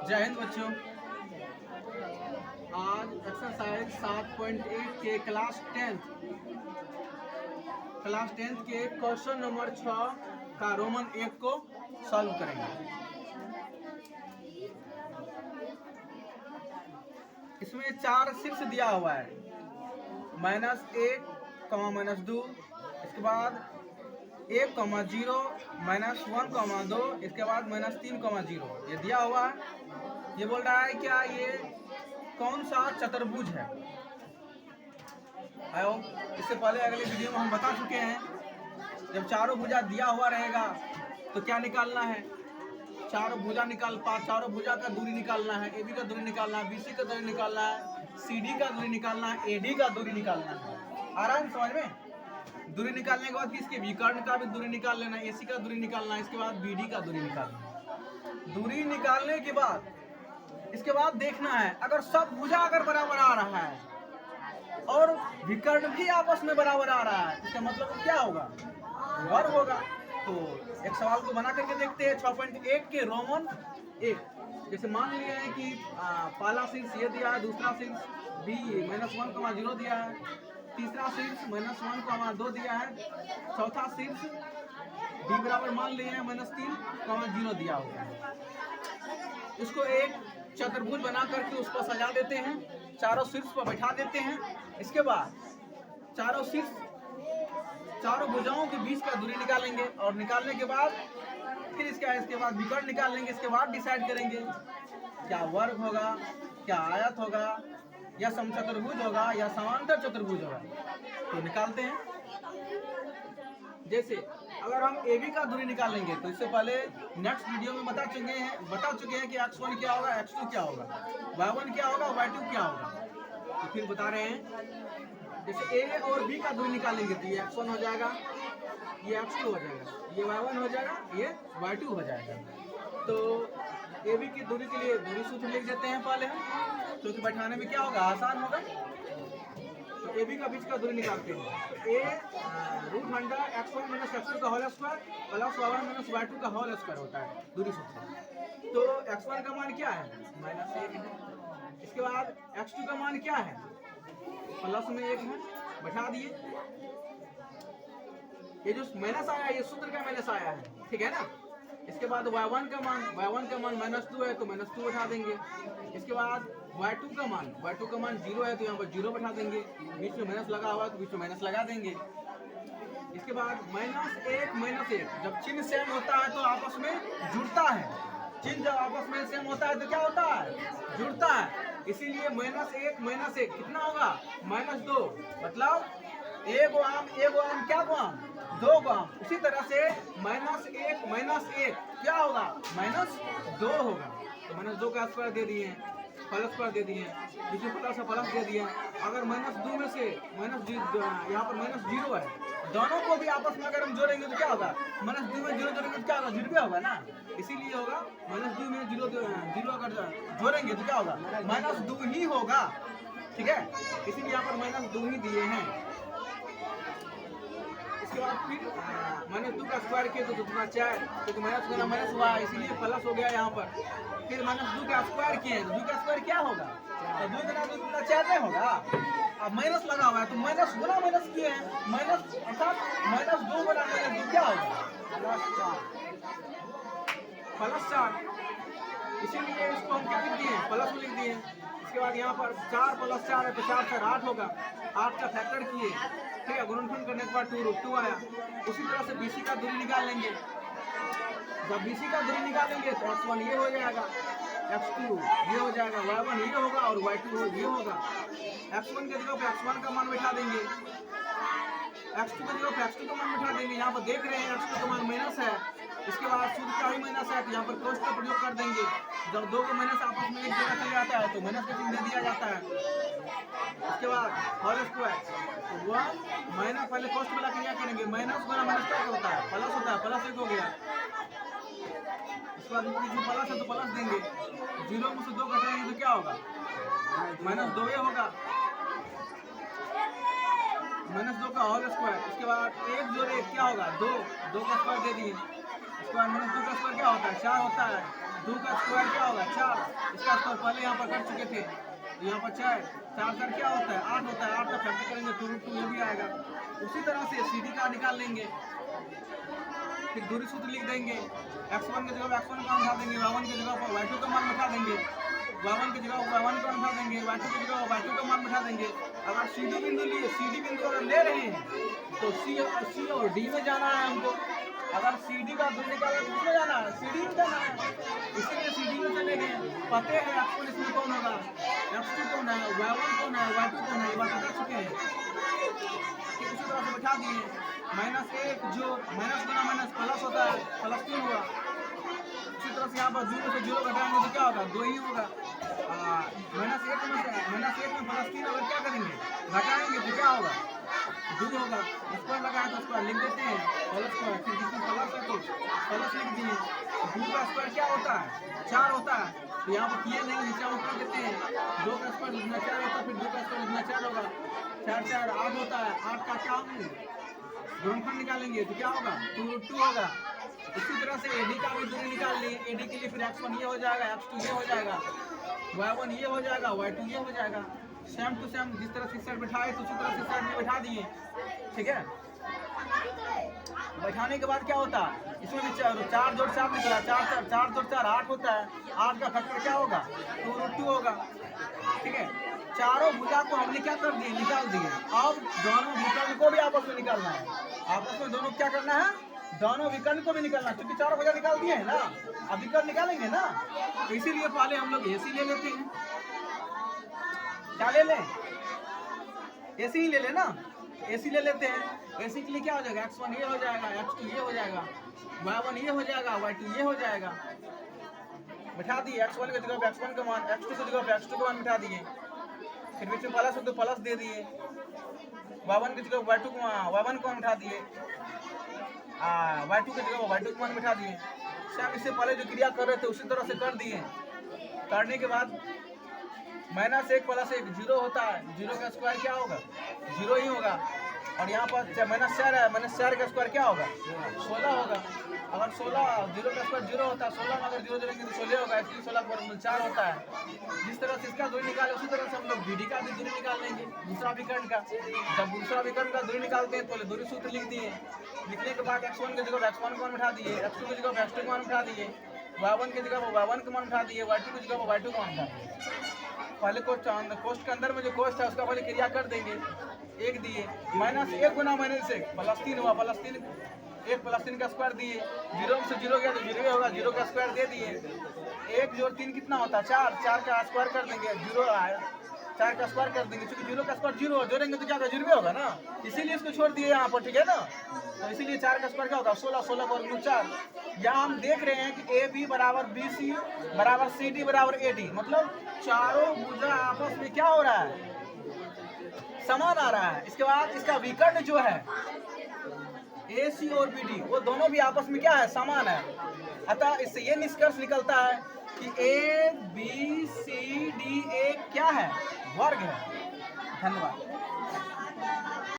जय हिंद बच्चों। आज एक्सरसाइज 7.8 के क्लास 10th के क्वेश्चन नंबर 6 का रोमन 1 को सॉल्व करेंगे। इसमें 4 शीर्ष दिया हुआ है, -1, -2, इसके बाद 1, 0, -1, 2, इसके बाद -3, 0 ये दिया हुआ है। ये बोल रहा है क्या ये कौन सा चतुर्भुज है। इससे पहले अगले वीडियो में हम बता चुके हैं, जब चारों भुजा दिया हुआ रहेगा तो क्या निकालना है, चारों भुजा का दूरी निकालना है, AB का दूरी निकालना है, BC का दूरी निकालना है, CD का दूरी निकालना है, AD का दूरी निकालना है। आ रहा है समझ में। दूरी निकालने के बाद इसके विकर्ण का भी दूरी निकाल लेना है, AC का दूरी निकालना है, इसके बाद BD का दूरी निकालना है। दूरी निकालने के बाद इसके बाद देखना है अगर सब भुजा अगर बराबर आ रहा है और विकर्ण भी आपस में बराबर आ रहा है, इसका मतलब क्या होगा, वर्ग होगा। तो एक सवाल को बना करके देखते हैं। 6.8 के रोमन 1, जैसे मान लिया है कि पहला शीर्ष ये दिया है, दूसरा शीर्ष B -1, 0 दिया है, तीसरा शीर्ष -1, 2 दिया है, चौथा शीर्ष D बराबर मान लिया है -3, 0 दिया हुआ है। इसको एक चतुर्भुज बना करके उस पर सजा देते हैं, चारों शीर्ष पर बैठा देते हैं। इसके बाद चारों भुजाओं के बीच का दूरी निकालेंगे और निकालने के बाद फिर इसके बाद विकर्ण निकाल लेंगे। इसके बाद डिसाइड करेंगे क्या वर्ग होगा, क्या आयत होगा, या समचतुर्भुज होगा, या समांतर चतुर्भुज होगा। तो निकालते हैं। जैसे अगर हम AB का दूरी निकालेंगे तो इससे पहले नेक्स्ट वीडियो में बता चुके हैं कि x1 क्या होगा, x2 क्या होगा, y1 क्या होगा, y2 क्या होगा। तो फिर बता रहे हैं, जैसे A और B का दूरी निकालेंगे तो ये x1 हो जाएगा, ये x2 हो जाएगा, ये y1 हो जाएगा, ये y2 हो जाएगा। तो AB की दूरी के लिए दूरी सूत्र लिख देते हैं पहले हम, क्योंकि बैठाने में क्या होगा, आसान होगा। तो AB का बीच का दूरी निकालते हैं। A√100 x1 - x2 का whole square plus y1 - y2 का होल स्क्वायर होता है दूरी सूत्र। तो x1 का मान क्या है, -1 है। इसके बाद x2 का मान क्या है, प्लस में 1 है, बैठा दिए। ये जो माइनस आया है ये सूत्र का माइनस आया है, ठीक है ना। इसके बाद y1 का मान -2 है तो -2 बैठा देंगे। इसके बाद y2 का मान 0 है तो यहाँ पर 0 बैठा देंगे, बीच में माइनस लगा हुआ है तो बीच में माइनस लगा देंगे। इसके बाद -1 जब चिन्ह सेम होता है तो आपस में जुड़ता है, चिन्ह जब आपस में सेम होता है तो क्या होता है, जुड़ता है। इसीलिए -1 कितना होगा, -2, मतलब 1 आम क्या आम, 2 आम। उसी तरह से -1 क्या होगा, -2 होगा। तो -2 का स्क्वायर दे दिए, प्लस पर दे दिए, बीच में प्लस दे दिए। अगर -2 में से यहाँ पर -0 है, दोनों को भी आपस में अगर हम जोड़ेंगे तो क्या होगा, -2 में 0 जोड़ेंगे तो क्या होगा, 0 होगा ना। इसीलिए होगा -2 में 0 अगर जोड़ेंगे तो क्या होगा, -2 ही होगा, ठीक है। इसीलिए यहाँ पर -2 ही दिए हैं। इसके बाद फिर -2 का स्क्वायर किए तो कितना 4, क्योंकि माइनस गुना माइनस हुआ इसीलिए प्लस हो गया यहाँ पर। फिर -2 का स्क्वायर किए तो 2 का स्क्वायर क्या होगा, तो 2 गुना 2 गुना 4 नहीं होगा। अब माइनस लगा हुआ है तो माइनस गुना माइनस किए हैं, माइनस अर्थात -2 गुना -2 क्या होगा, +4। इसीलिए इसको हम क्या लिख दिए, प्लस में लिख दिए। इसके बाद यहाँ पर 4 + 4 है तो 4 से 8 होगा, 8 का फैक्टर किए, ठीक है। गुणनफल करने के बाद 2√2 आया। उसी तरह से BC का दूरी निकाल लेंगे। जब BC का दूरी निकालेंगे तो x1 ये हो जाएगा, x2 ये हो जाएगा, y1 ये होगा और y2 ये होगा। x1 के जगह पर x1 का मान बैठा देंगे, x2 के जगह पर x2 का मान बैठा देंगे। यहाँ पर देख रहे हैं x2 का मान माइनस है, इसके बाद सूत्र का ही माइनस है तो यहाँ पर कोष्ठ का प्रयोग कर देंगे। जब 2 का माइनस आपस में एक जगह चले जाता है तो माइनस का चिन्ह दे दिया जाता है। इसके बाद होल स्क्वायर, तो वह माइनस पहले कोष्ठ में लाके क्या करेंगे, माइनस गुना माइनस क्या होता है, प्लस होता है, +1 हो गया। इसके बाद प्लस है तो प्लस देंगे, 0 में से 2 घटाएंगे तो क्या होगा, -2 होगा, -2 का होल स्क्वायर। इसके बाद 1 जोड़े 1 क्या होगा, 2 का स्क्वायर दे दिए। इसके बाद -2 का स्क्वायर क्या होता है, 4 होता है। 2 का स्क्वायर क्या होगा 4, इसका स्क्वायर पहले यहाँ पर कर चुके थे, तो यहाँ पर 4 4 क्या होता है 8 होता है, 8 का फैक्टर करेंगे 2√2 ये भी आएगा। उसी तरह से सी डी का निकाल लेंगे, फिर दूरी सूत्र लिख देंगे, x1 की जगह x1 का मान उठा देंगे, y1 की जगह पर y2 का मान बैठा देंगे, y1 की जगह y1 का मान उठा देंगे, y2 की जगह y2 का मान बैठा देंगे। अगर सी डी बिंदु लिए, सी डी बिंदु अगर ले रहे हैं तो सी और डी में जाना है हमको। अगर सी डी का दूरी निकालना तो किसमें जाना है, सी डी में जाना है, इसलिए सी डी में चले गए। पते हैं x1 इसमें कौन होगा, x2 कौन है, y1 कौन है, y2 कौन है, ये बात बता चुके हैं। ठीक उसी तरह से बैठा दिए, -1 जो माइनस बना माइनस प्लस होता है, +3 हुआ। उसी तरह से यहाँ पर 0 से 0 घटाएंगे तो क्या होगा 2 ही होगा। -1 में +3 अगर क्या करेंगे घटाएंगे तो क्या होगा 2 होगा। स्क्वायर लगाए तो स्क्वायर लिख देते हैं, होल स्क्वायर, फिर जिसमें प्लस है तो प्लस लिख दिए। 2 का स्क्वायर क्या होता है 4 होता है, तो यहाँ पर किए नहीं, नीचे ऊपर देते हैं। 2 का स्क्वायर जितना 4 होता है, फिर 2 का स्क्वायर जितना 4 होगा, 4 4 8 होता है। 8 का क्या गुणनफल निकालेंगे तो क्या होगा 2√2 होगा। इसी तरह से एडी का भी दूरी निकाल लिए, एडी के लिए फिर x1 ये हो जाएगा, x2 ये हो जाएगा, y1 ये हो जाएगा, y2 ये हो जाएगा। सेम टू सेम जिस तरह से साइड बैठाए तो उसी तरह से साइड में बैठा दिए। ठीक है, बैठाने के बाद क्या होता है, इसमें भी 4 जोड़ 4 निकला, 4 जोड़ 4 8 होता है, 8 का फैक्टर क्या होगा 2√2 होगा। ठीक है, चारों भुजा को हमने क्या कर दिए निकाल दिए। अब दोनों विकर्ण को भी आपस में निकालना है, आपस में दोनों क्या करना है, दोनों विकर्ण को भी निकालना है, क्योंकि चारों भुजा निकाल दिए हैं ना, अब विकर्ण निकालेंगे ना, तो इसीलिए पहले हम लोग एसी ले लेते हैं। क्या ले लें, एसी ही ले लें ना, एसी ले लेते हैं। एसी के लिए क्या हो जाएगा x1 ये हो जाएगा, x2 ये हो जाएगा, y1 ये हो जाएगा, y2 ये हो जाएगा। बैठा दिए, x1 की जगह x1 का मान, x2 की जगह x2 का मान बैठा दिए, फिर बीच में प्लस हो तो प्लस दे दिए, y1 की जगह y2 को y1 को मान बैठा दिए, y2 की जगह y2 को मान बैठा दिए। सब इससे पहले जो क्रिया कर रहे थे उसी तरह से कर दिए। करने के बाद -1 + 1 0 होता है, 0 का स्क्वायर क्या होगा 0 ही होगा। और यहाँ पर -4 है, -4 का स्क्वायर क्या होगा 16 होगा। अगर 16 0 का स्क्वायर 0 होता है, 16 में अगर 0 जोड़ेंगे तो 16 होगा, इसलिए 16 4 होता है। जिस तरह से इसका दूरी निकाले उसी तरह से हम लोग बीडी का भी दूरी निकाल लेंगे, दूसरा विकर्ण का। जब दूसरा विकर्ण का दूरी निकालते हैं तो दूरी सूत्र लिख दिए, लिखने के बाद x1 की जगह x1 को मान बैठा दिए, x2 की जगह x2 को मान बैठा दिए, y1 की जगह y1 को मान बैठा दिए, y2 की जगह y2 को मान बैठा दिए। पहले कोष्ठ के अंदर में जो कोष्ठ है उसका पहले क्रिया कर देंगे। 1 दिए, -1 गुना -1 +3 हुआ, +3 1 +3 का स्क्वायर दिए, 0 से 0 गया तो 0 होगा, 0 का स्क्वायर दे दिए। 1 जोड़ 3 कितना होता है 4, 4 का स्क्वायर कर देंगे, 0 आया 4 का स्क्वायर कर देंगे, क्योंकि 0 का स्क्वायर 0 जोड़ेंगे तो क्या होगा 0 होगा ना, इसीलिए इसको छोड़ दिए यहाँ पर। ठीक है ना, तो इसीलिए 4 का स्क्वायर क्या होगा 16, 16 का वर्ग 4। यहाँ हम देख रहे हैं कि AB = BC = CD = AD, मतलब चारों भुजा आपस में क्या हो रहा है समान आ रहा है। इसके बाद इसका विकर्ण जो है AC और BD वो दोनों भी आपस में क्या है समान है। अतः इससे ये निष्कर्ष निकलता है कि ABCD एक क्या है वर्ग है। धन्यवाद।